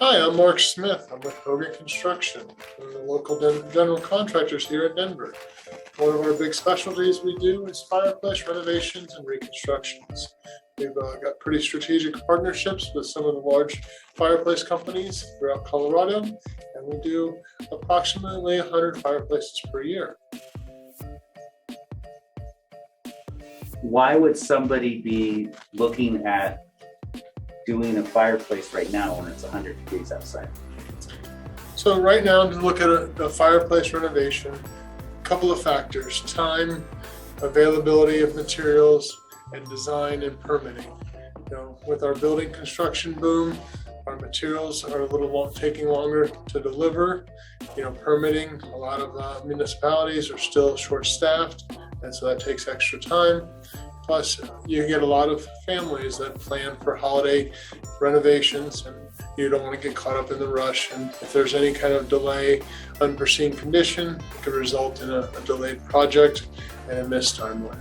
Hi, I'm Mark Smith. I'm with Hogan Construction. We're the local general contractors here in Denver. One of our big specialties we do is fireplace renovations and reconstructions. We've got pretty strategic partnerships with some of the large fireplace companies throughout Colorado, and we do approximately 100 fireplaces per year. Why would somebody be looking at doing a fireplace right now when it's 100 degrees outside? So right now, to look at a fireplace renovation, a couple of factors: time, availability of materials, and design and permitting. With our building construction boom, our materials are taking longer to deliver. Permitting, a lot of municipalities are still short-staffed, and so that takes extra time. Plus, you get a lot of families that plan for holiday renovations, and you don't want to get caught up in the rush. And if there's any kind of delay, unforeseen condition, it could result in a delayed project and a missed timeline.